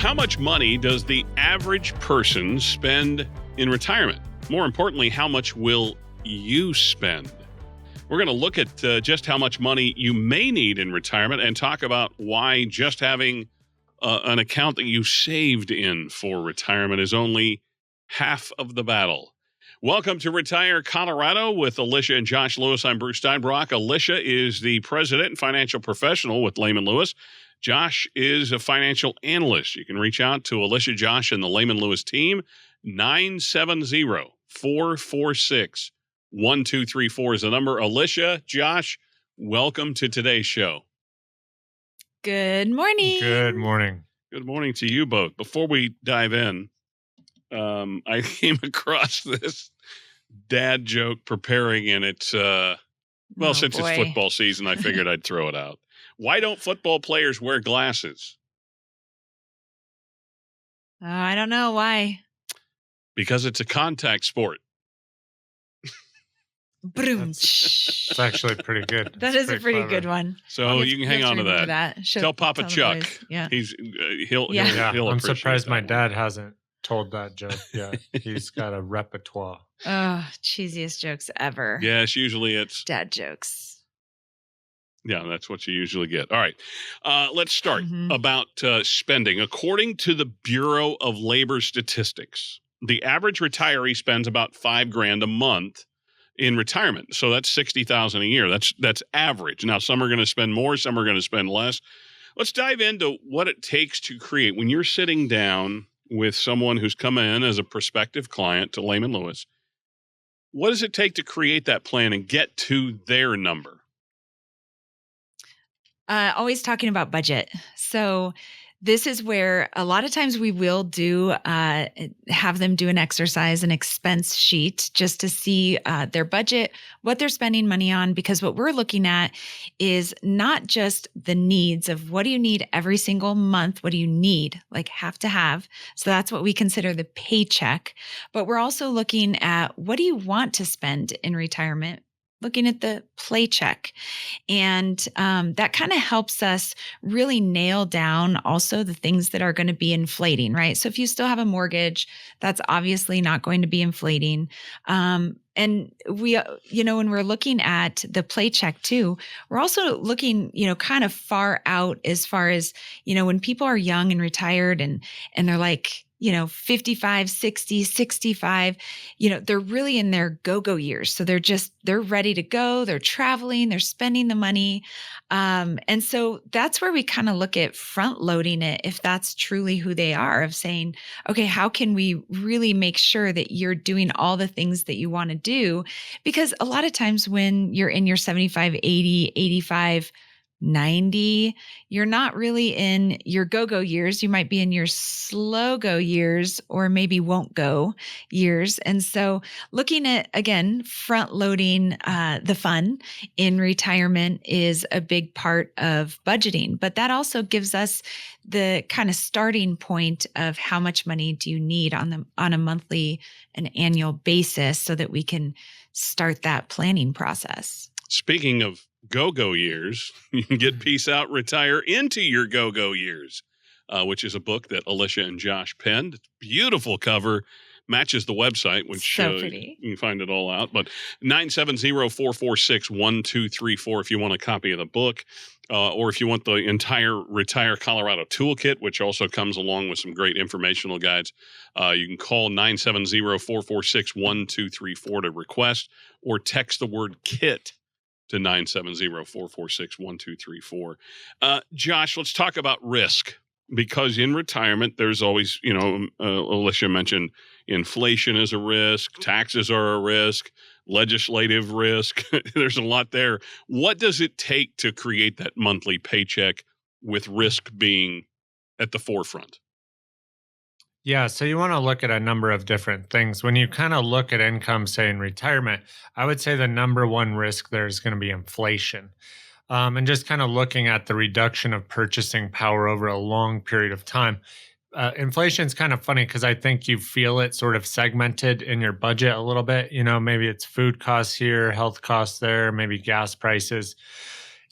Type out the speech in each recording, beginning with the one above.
how much money does the average person spend in retirement? More importantly, how much will you spend? We're going to look at just how much money you may need in retirement and talk about why just having an account that you saved in for retirement is only half of the battle. Welcome to Retire Colorado with Alicia and Josh Lewis. I'm Bruce Steinbrock. Alicia is the president and financial professional with Lehman Lewis. Josh is a financial analyst. You can reach out to Alicia, Josh, and the Lehman Lewis team. 970-446-1234 is the number. Alicia, Josh, welcome to today's show. Good morning. Good morning. Good morning to you both. Before we dive in, I came across this dad joke preparing, and it's, since it's football season, I figured I'd throw it out. Why don't football players wear glasses? I don't know why. Because it's a contact sport. It's actually pretty good. That is a pretty good one. So you can hang on to that. Tell Papa Chuck. Yeah. He'll I'm surprised my one. dad hasn't told that joke yet. He's got a repertoire. Oh, cheesiest jokes ever. Yes, usually it's dad jokes. Yeah, that's what you usually get. All right. Let's start about spending. According to the Bureau of Labor Statistics, the average retiree spends about $5,000 a month in retirement. So that's $60,000 a year. That's average. Now, some are going to spend more, some are going to spend less. Let's dive into what it takes to create. When you're sitting down with someone who's come in as a prospective client to Lehman Lewis, what does it take to create that plan and get to their number? Always talking about budget. So this is where a lot of times we will have them do an exercise, an expense sheet, just to see their budget, what they're spending money on, because what we're looking at is not just the needs of what do you need every single month, what do you need, like have to have. So that's what we consider the paycheck. But we're also looking at what do you want to spend in retirement, looking at the paycheck. And that kind of helps us really nail down also the things that are going to be inflating, right? So if you still have a mortgage, that's obviously not going to be inflating. And we, when we're looking at the paycheck too, we're also looking, kind of far out as far as, when people are young and retired and they're like, 55, 60, 65, they're really in their go-go years. So they're ready to go. They're traveling, they're spending the money. And so that's where we kind of look at front loading it, if that's truly who they are, of saying, okay, how can we really make sure that you're doing all the things that you want to do? Because a lot of times when you're in your 75, 80, 85, 90, you're not really in your go-go years. You might be in your slow-go years or maybe won't go years. And so looking at, again, front-loading the fun in retirement is a big part of budgeting. But that also gives us the kind of starting point of how much money do you need on a monthly and annual basis so that we can start that planning process. Speaking of go-go years, you can get Peace Out, Retire into Your Go-Go Years, which is a book that Alicia and Josh penned. Beautiful cover, matches the website, which so pretty. You can find it all out. But 970-446-1234 if you want a copy of the book, or if you want the entire Retire Colorado toolkit, which also comes along with some great informational guides. You can call 970-446-1234 to request, or text the word KIT to 970-446-1234. Josh, let's talk about risk, because in retirement, there's always, Alicia mentioned inflation is a risk, taxes are a risk, legislative risk. There's a lot there. What does it take to create that monthly paycheck with risk being at the forefront? Yeah, so you want to look at a number of different things. When you kind of look at income, say in retirement, I would say the number one risk there is going to be inflation. And just kind of looking at the reduction of purchasing power over a long period of time. Inflation is kind of funny because I think you feel it sort of segmented in your budget a little bit. Maybe it's food costs here, health costs there, maybe gas prices.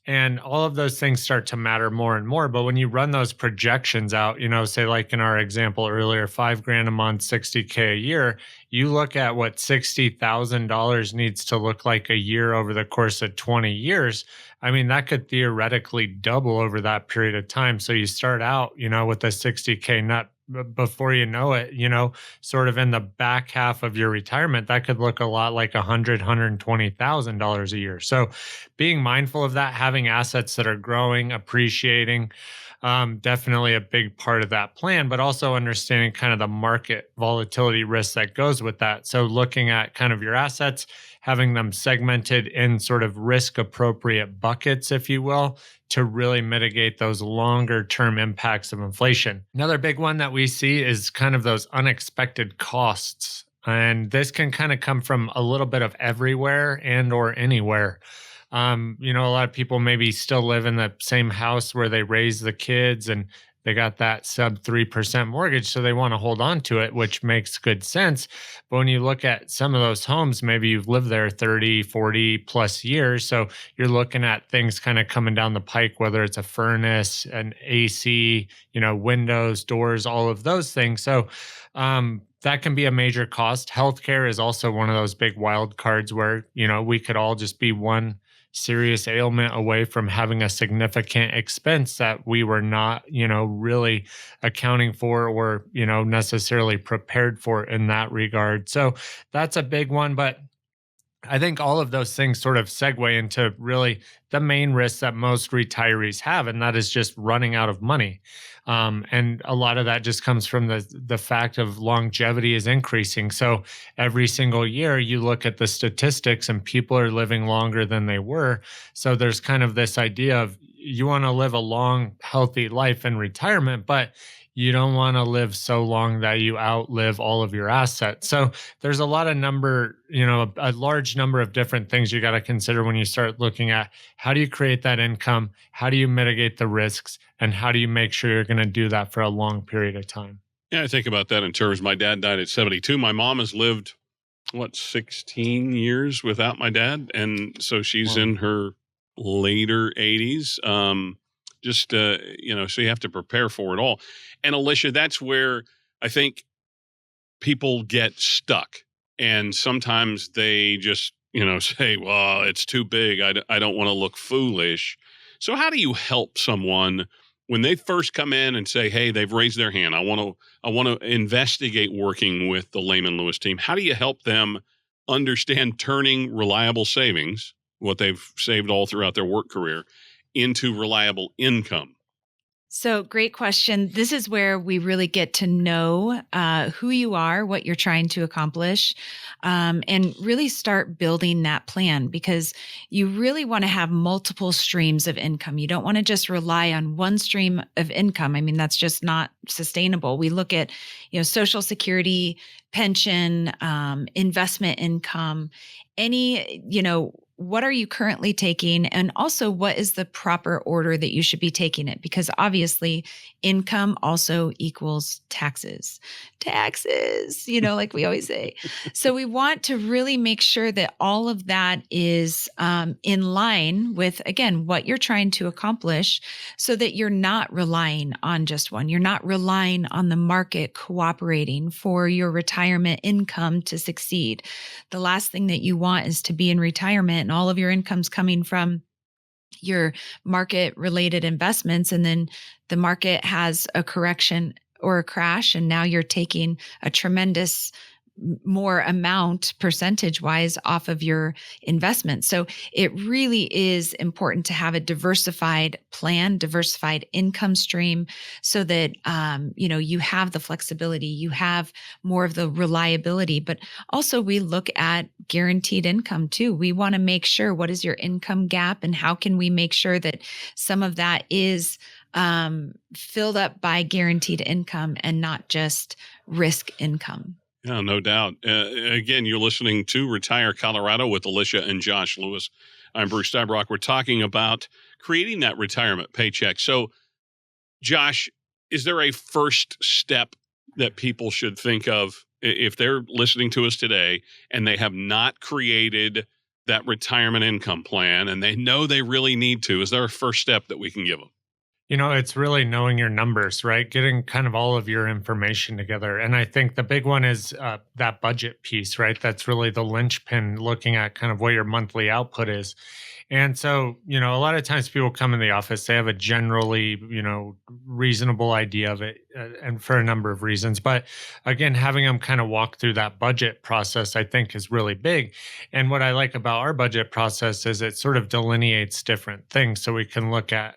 And all of those things start to matter more and more. But when you run those projections out, say like in our example earlier, 5 grand a month, 60K a year, you look at what $60,000 needs to look like a year over the course of 20 years. I mean, that could theoretically double over that period of time. So you start out, with a 60K nut. Before you know it, sort of in the back half of your retirement, that could look a lot like $120,000 a year. So being mindful of that, having assets that are growing, appreciating, definitely a big part of that plan, but also understanding kind of the market volatility risk that goes with that. So looking at kind of your assets, having them segmented in sort of risk appropriate buckets, if you will, to really mitigate those longer term impacts of inflation. Another big one that we see is kind of those unexpected costs. And this can kind of come from a little bit of everywhere and or anywhere. A lot of people maybe still live in the same house where they raise the kids and they got that sub 3% mortgage, so they want to hold on to it, which makes good sense. But when you look at some of those homes, maybe you've lived there 30, 40 plus years. So you're looking at things kind of coming down the pike, whether it's a furnace, an AC, windows, doors, all of those things. So that can be a major cost. Healthcare is also one of those big wild cards where, we could all just be one serious ailment away from having a significant expense that we were not, really accounting for or, necessarily prepared for in that regard. So that's a big one. But I think all of those things sort of segue into really the main risk that most retirees have, and that is just running out of money. And a lot of that just comes from the fact of longevity is increasing. So every single year you look at the statistics and people are living longer than they were. So there's kind of this idea of you want to live a long, healthy life in retirement, but you don't want to live so long that you outlive all of your assets. So there's a lot of a large number of different things you got to consider when you start looking at how do you create that income? How do you mitigate the risks? And how do you make sure you're going to do that for a long period of time? Yeah, I think about that in terms, my dad died at 72. My mom has lived, 16 years without my dad. And so she's in her later 80s. So you have to prepare for it all. And Alicia, that's where I think people get stuck. And sometimes they just, say, well, it's too big. I don't want to look foolish. So how do you help someone when they first come in and say, hey, they've raised their hand, I want to investigate working with the Lehman Lewis team? How do you help them understand turning reliable savings, what they've saved all throughout their work career, into reliable income? So great question. This is where we really get to know who you are, what you're trying to accomplish, and really start building that plan, because you really want to have multiple streams of income. You don't want to just rely on one stream of income. I mean, that's just not sustainable. We look at, Social Security, pension, investment income, any, what are you currently taking? And also, what is the proper order that you should be taking it? Because obviously, income also equals taxes. Taxes, like we always say. So we want to really make sure that all of that is in line with, again, what you're trying to accomplish, so that you're not relying on just one. You're not relying on the market cooperating for your retirement income to succeed. The last thing that you want is to be in retirement and all of your income's coming from your market related investments, and then the market has a correction or a crash, and now you're taking a tremendous more amount percentage wise off of your investment. So it really is important to have a diversified plan, diversified income stream, so that, you have the flexibility, you have more of the reliability, but also we look at guaranteed income too. We want to make sure, what is your income gap, and how can we make sure that some of that is filled up by guaranteed income and not just risk income. Yeah, no doubt. Again, you're listening to Retire Colorado with Alicia and Josh Lewis. I'm Bruce Steinbrock. We're talking about creating that retirement paycheck. So, Josh, is there a first step that people should think of if they're listening to us today and they have not created that retirement income plan and they know they really need to? Is there a first step that we can give them? It's really knowing your numbers, right? Getting kind of all of your information together. And I think the big one is that budget piece, right? That's really the linchpin, looking at kind of what your monthly output is. And so, a lot of times people come in the office, they have a generally, reasonable idea of it, and for a number of reasons. But again, having them kind of walk through that budget process, I think, is really big. And what I like about our budget process is it sort of delineates different things. So we can look at,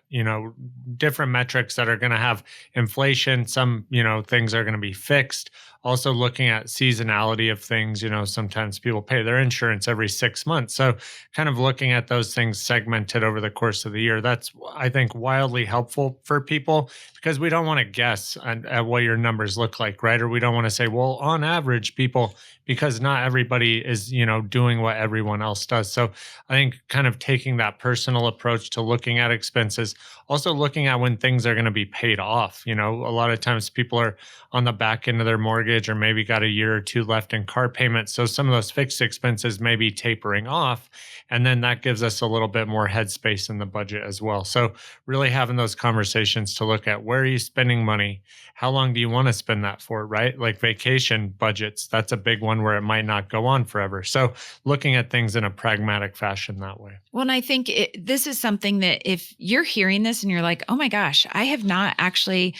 different metrics that are going to have inflation. Some, things are going to be fixed. Also looking at seasonality of things, sometimes people pay their insurance every 6 months. So kind of looking at those things segmented over the course of the year, that's, I think, wildly helpful for people, because we don't want to guess at what your numbers look like, right? Or we don't want to say, well, on average, people, because not everybody is, doing what everyone else does. So I think kind of taking that personal approach to looking at expenses, also looking at when things are going to be paid off. A lot of times people are on the back end of their mortgage, or maybe got a year or two left in car payments. So some of those fixed expenses may be tapering off. And then that gives us a little bit more headspace in the budget as well. So really having those conversations to look at, where are you spending money? How long do you want to spend that for, right? Like vacation budgets, that's a big one where it might not go on forever. So looking at things in a pragmatic fashion that way. Well, and I think this is something that if you're hearing this and you're like, oh my gosh, I have not actually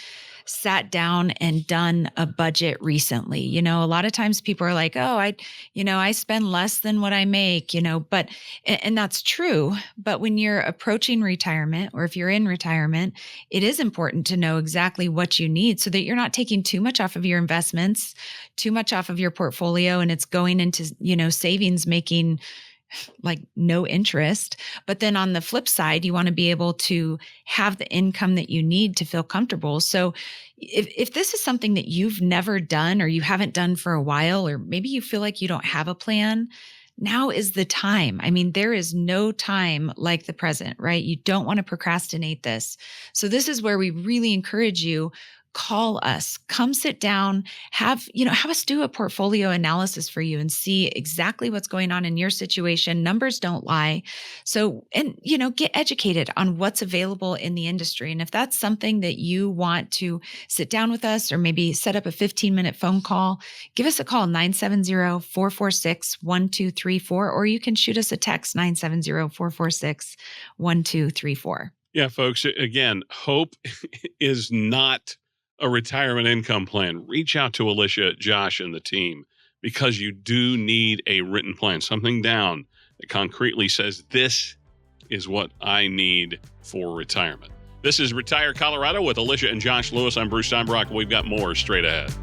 sat down and done a budget recently. A lot of times people are like, oh, I spend less than what I make, but, and that's true. But when you're approaching retirement, or if you're in retirement, it is important to know exactly what you need so that you're not taking too much off of your investments, too much off of your portfolio, and it's going into, savings making like no interest. But then on the flip side, you want to be able to have the income that you need to feel comfortable. So if this is something that you've never done, or you haven't done for a while, or maybe you feel like you don't have a plan, now is the time. I mean, there is no time like the present, right? You don't want to procrastinate this. So this is where we really encourage you. Call us, come sit down, have us do a portfolio analysis for you and see exactly what's going on in your situation. Numbers don't lie. So, and, get educated on what's available in the industry. And if that's something that you want to sit down with us, or maybe set up a 15-minute phone call, give us a call, 970-446-1234, or you can shoot us a text, 970-446-1234. Yeah, folks, again, hope is not a retirement income plan. Reach out to Alicia, Josh, and the team, because you do need a written plan, something down that concretely says, this is what I need for retirement. This is Retire Colorado with Alicia and Josh Lewis. I'm Bruce Steinbrock. We've got more straight ahead.